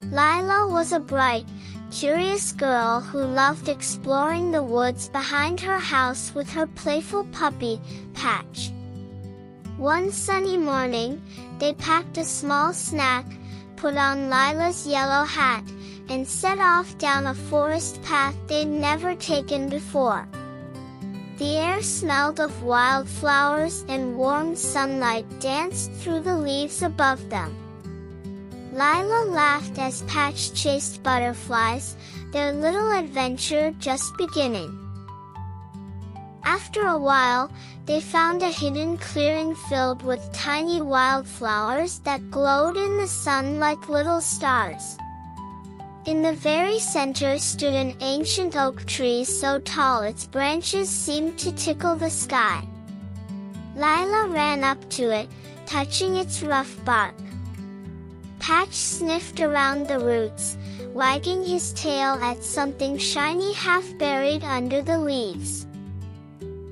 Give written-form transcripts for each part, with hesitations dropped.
Lila was a bright, curious girl who loved exploring the woods behind her house with her playful puppy, Patch. One sunny morning, they packed a small snack, put on Lila's yellow hat, and set off down a forest path they'd never taken before. The air smelled of wildflowers and warm sunlight danced through the leaves above them. Lila laughed as Patch chased butterflies, their little adventure just beginning. After a while, they found a hidden clearing filled with tiny wildflowers that glowed in the sun like little stars. In the very center stood an ancient oak tree so tall its branches seemed to tickle the sky. Lila ran up to it, touching its rough bark. Patch sniffed around the roots, wagging his tail at something shiny half buried under the leaves.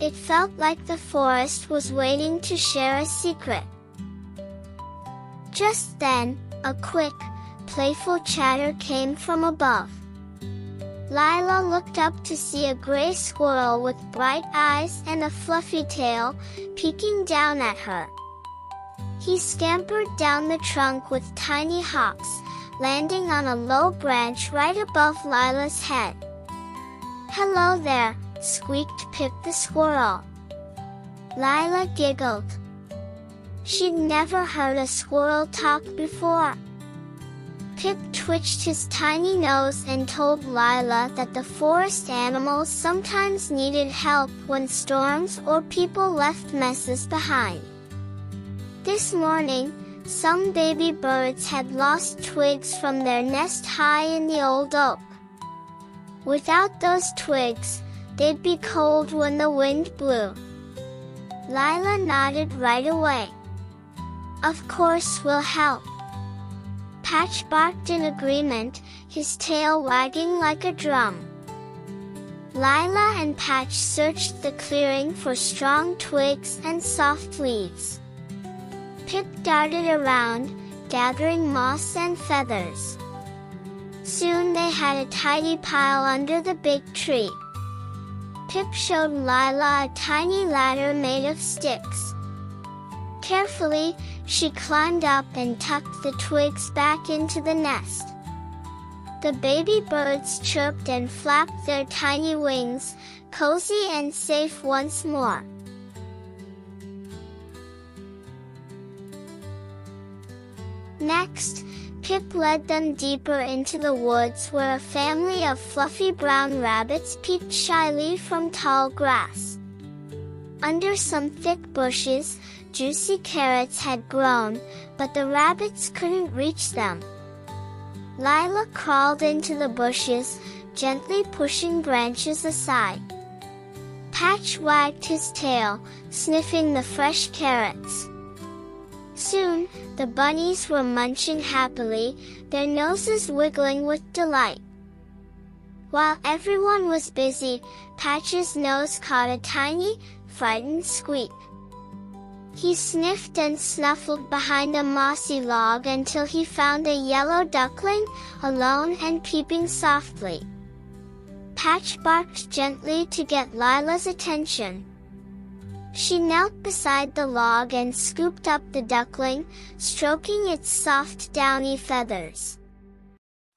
It felt like the forest was waiting to share a secret. Just then, a quick, playful chatter came from above. Lila looked up to see a gray squirrel with bright eyes and a fluffy tail, peeking down at her. He scampered down the trunk with tiny hops, landing on a low branch right above Lila's head. "Hello there," squeaked Pip the squirrel. Lila giggled. She'd never heard a squirrel talk before. Pip twitched his tiny nose and told Lila that the forest animals sometimes needed help when storms or people left messes behind. This morning, some baby birds had lost twigs from their nest high in the old oak. Without those twigs, they'd be cold when the wind blew. Lila nodded right away. "Of course we'll help." Patch barked in agreement, his tail wagging like a drum. Lila and Patch searched the clearing for strong twigs and soft leaves. Pip darted around, gathering moss and feathers. Soon they had a tidy pile under the big tree. Pip showed Lila a tiny ladder made of sticks. Carefully, she climbed up and tucked the twigs back into the nest. The baby birds chirped and flapped their tiny wings, cozy and safe once more. Next, Pip led them deeper into the woods where a family of fluffy brown rabbits peeked shyly from tall grass. Under some thick bushes, juicy carrots had grown, but the rabbits couldn't reach them. Lila crawled into the bushes, gently pushing branches aside. Patch wagged his tail, sniffing the fresh carrots. Soon, the bunnies were munching happily, their noses wiggling with delight. While everyone was busy, Patch's nose caught a tiny, frightened squeak. He sniffed and snuffled behind a mossy log until he found a yellow duckling, alone and peeping softly. Patch barked gently to get Lila's attention. She knelt beside the log and scooped up the duckling, stroking its soft downy feathers.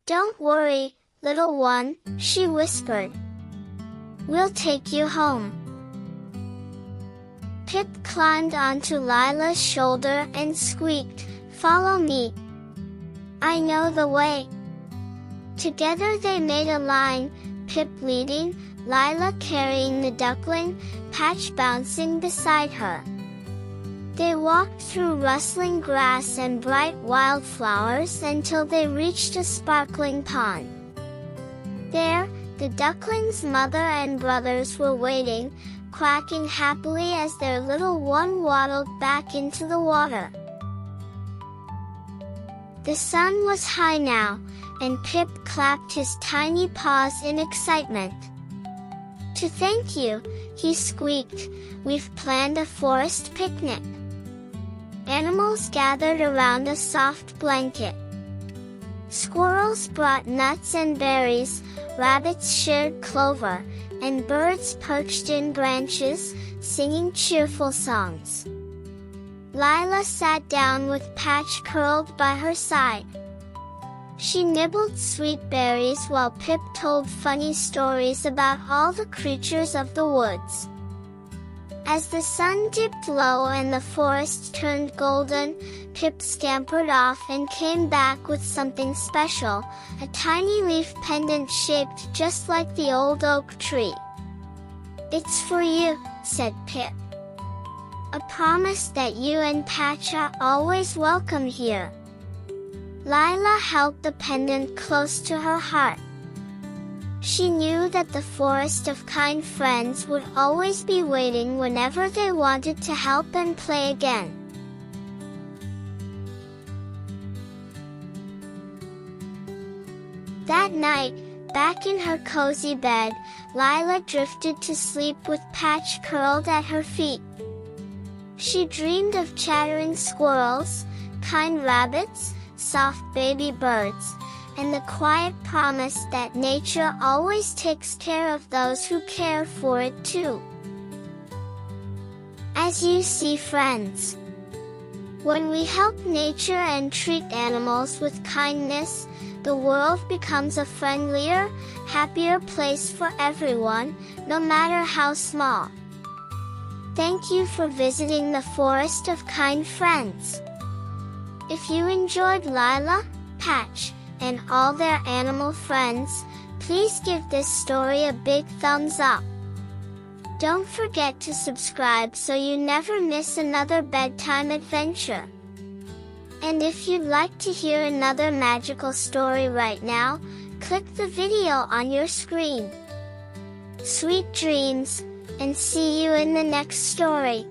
"Don't worry, little one," she whispered. "We'll take you home." Pip climbed onto Lila's shoulder and squeaked, "Follow me. I know the way." Together they made a line, Pip leading, Lila carrying the duckling, Patch bouncing beside her. They walked through rustling grass and bright wildflowers until they reached a sparkling pond. There, the duckling's mother and brothers were waiting, quacking happily as their little one waddled back into the water. The sun was high now, and Pip clapped his tiny paws in excitement. "To thank you," he squeaked, "we've planned a forest picnic." Animals gathered around a soft blanket. Squirrels brought nuts and berries, rabbits shared clover, and birds perched in branches, singing cheerful songs. Lila sat down with Patch curled by her side. She nibbled sweet berries while Pip told funny stories about all the creatures of the woods. As the sun dipped low and the forest turned golden, Pip scampered off and came back with something special, a tiny leaf pendant shaped just like the old oak tree. "It's for you," said Pip. "A promise that you and Patch are always welcome here." Lila held the pendant close to her heart. She knew that the forest of kind friends would always be waiting whenever they wanted to help and play again. That night, back in her cozy bed, Lila drifted to sleep with Patch curled at her feet. She dreamed of chattering squirrels, kind rabbits, soft baby birds, and the quiet promise that nature always takes care of those who care for it too. As you see, friends, when we help nature and treat animals with kindness, the world becomes a friendlier, happier place for everyone, no matter how small. Thank you for visiting the Forest of Kind Friends. If you enjoyed Lila, Patch, and all their animal friends, please give this story a big thumbs up. Don't forget to subscribe so you never miss another bedtime adventure. And if you'd like to hear another magical story right now, click the video on your screen. Sweet dreams, and see you in the next story.